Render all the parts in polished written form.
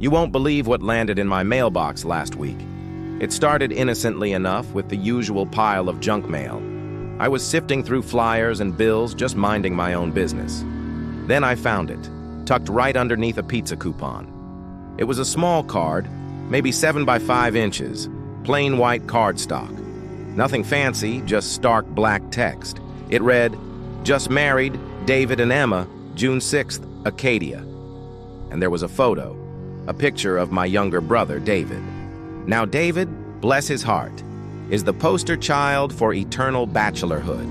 You won't believe what landed in my mailbox last week. It started innocently enough with the usual pile of junk mail. I was sifting through flyers and bills, just minding my own business. Then I found it, tucked right underneath a pizza coupon. It was a small card, maybe 7 by 5 inches, plain white cardstock. Nothing fancy, just stark black text. It read, "Just married, David and Emma, June 6th, Acadia." And there was a photo, a picture of my younger brother, David. Now David, bless his heart, is the poster child for eternal bachelorhood.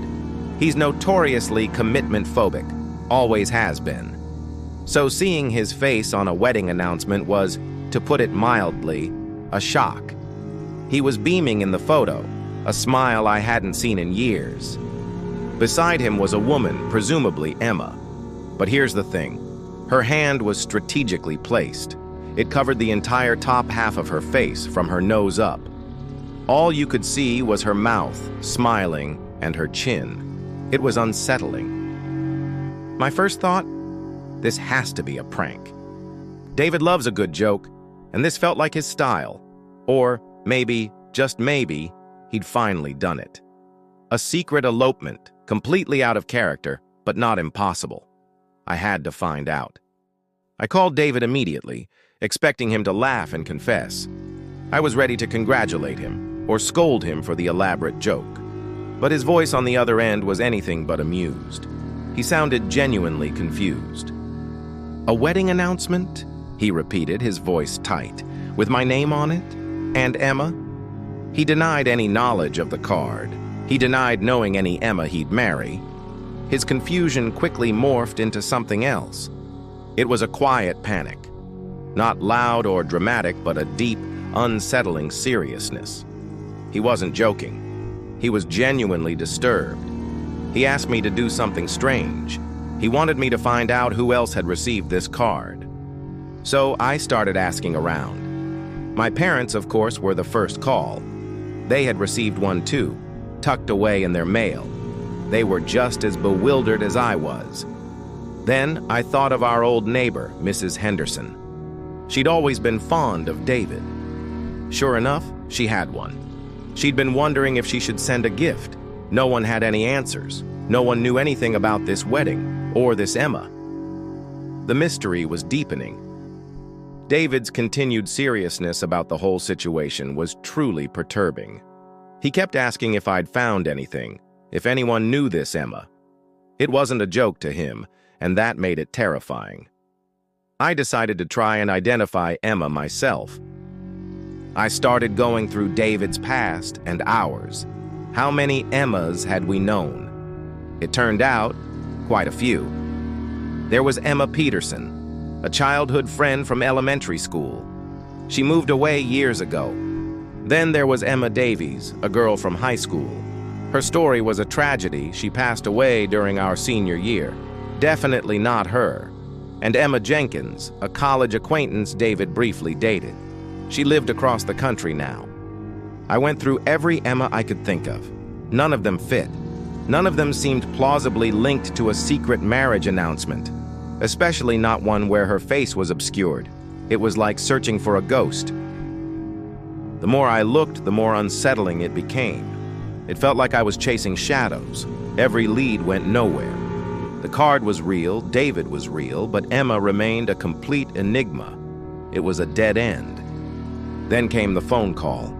He's notoriously commitment phobic, always has been. So seeing his face on a wedding announcement was, to put it mildly, a shock. He was beaming in the photo, a smile I hadn't seen in years. Beside him was a woman, presumably Emma. But here's the thing. Her hand was strategically placed. It covered the entire top half of her face, from her nose up. All you could see was her mouth, smiling, and her chin. It was unsettling. My first thought? This has to be a prank. David loves a good joke, and this felt like his style. Or maybe, just maybe, he'd finally done it. A secret elopement, completely out of character, but not impossible. I had to find out. I called David immediately, expecting him to laugh and confess. I was ready to congratulate him, or scold him for the elaborate joke. But his voice on the other end was anything but amused. He sounded genuinely confused. "A wedding announcement?" he repeated, his voice tight. "With my name on it? And Emma?" He denied any knowledge of the card. He denied knowing any Emma he'd marry. His confusion quickly morphed into something else. It was a quiet panic. Not loud or dramatic, but a deep, unsettling seriousness. He wasn't joking. He was genuinely disturbed. He asked me to do something strange. He wanted me to find out who else had received this card. So I started asking around. My parents, of course, were the first call. They had received one too, tucked away in their mail. They were just as bewildered as I was. Then I thought of our old neighbor, Mrs. Henderson. She'd always been fond of David. Sure enough, she had one. She'd been wondering if she should send a gift. No one had any answers. No one knew anything about this wedding, or this Emma. The mystery was deepening. David's continued seriousness about the whole situation was truly perturbing. He kept asking if I'd found anything, if anyone knew this Emma. It wasn't a joke to him, and that made it terrifying. I decided to try and identify Emma myself. I started going through David's past and ours. How many Emmas had we known? It turned out, quite a few. There was Emma Peterson, a childhood friend from elementary school. She moved away years ago. Then there was Emma Davies, a girl from high school. Her story was a tragedy. She passed away during our senior year. Definitely not her. And Emma Jenkins, a college acquaintance David briefly dated. She lived across the country now. I went through every Emma I could think of. None of them fit. None of them seemed plausibly linked to a secret marriage announcement, especially not one where her face was obscured. It was like searching for a ghost. The more I looked, the more unsettling it became. It felt like I was chasing shadows. Every lead went nowhere. The card was real, David was real, but Emma remained a complete enigma. It was a dead end. Then came the phone call.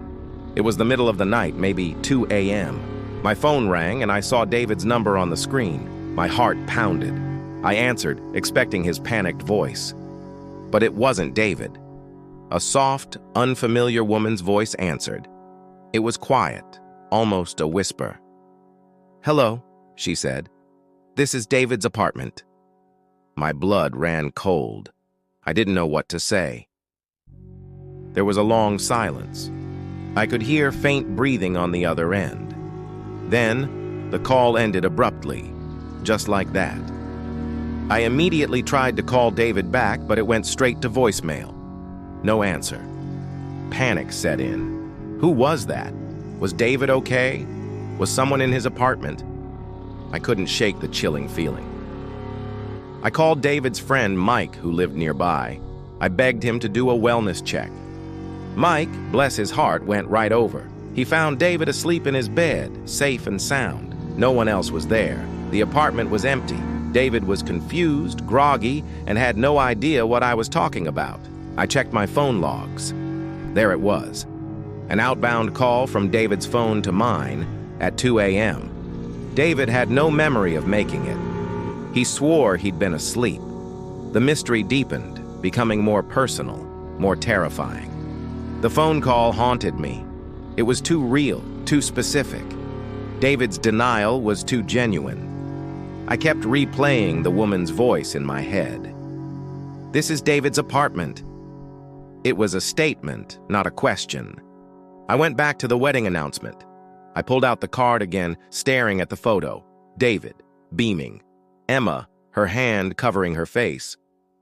It was the middle of the night, maybe 2 a.m. My phone rang and I saw David's number on the screen. My heart pounded. I answered, expecting his panicked voice. But it wasn't David. A soft, unfamiliar woman's voice answered. It was quiet, almost a whisper. "Hello," she said. "This is David's apartment." My blood ran cold. I didn't know what to say. There was a long silence. I could hear faint breathing on the other end. Then, the call ended abruptly, just like that. I immediately tried to call David back, but it went straight to voicemail. No answer. Panic set in. Who was that? Was David okay? Was someone in his apartment? I couldn't shake the chilling feeling. I called David's friend Mike, who lived nearby. I begged him to do a wellness check. Mike, bless his heart, went right over. He found David asleep in his bed, safe and sound. No one else was there. The apartment was empty. David was confused, groggy, and had no idea what I was talking about. I checked my phone logs. There it was. An outbound call from David's phone to mine at 2 a.m. David had no memory of making it. He swore he'd been asleep. The mystery deepened, becoming more personal, more terrifying. The phone call haunted me. It was too real, too specific. David's denial was too genuine. I kept replaying the woman's voice in my head. This is David's apartment. It was a statement, not a question. I went back to the wedding announcement. I pulled out the card again, staring at the photo. David, beaming. Emma, her hand covering her face.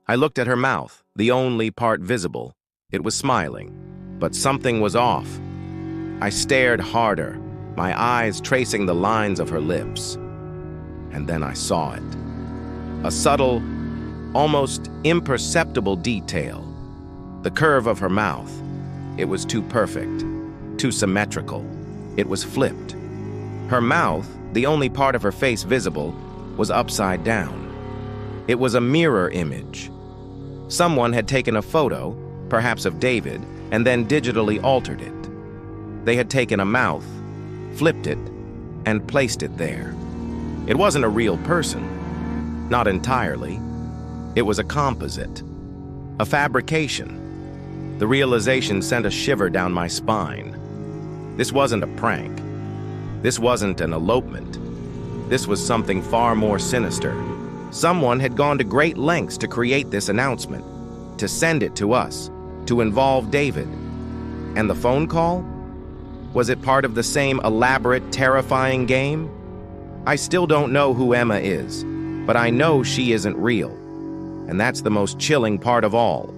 I looked at her mouth, the only part visible. It was smiling, but something was off. I stared harder, my eyes tracing the lines of her lips. And then I saw it. A subtle, almost imperceptible detail. The curve of her mouth. It was too perfect, too symmetrical. It was flipped. Her mouth, the only part of her face visible, was upside down. It was a mirror image. Someone had taken a photo, perhaps of David, and then digitally altered it. They had taken a mouth, flipped it, and placed it there. It wasn't a real person. Not entirely. It was a composite. A fabrication. The realization sent a shiver down my spine. This wasn't a prank. This wasn't an elopement. This was something far more sinister. Someone had gone to great lengths to create this announcement, to send it to us, to involve David. And the phone call? Was it part of the same elaborate, terrifying game? I still don't know who Emma is, but I know she isn't real. And that's the most chilling part of all.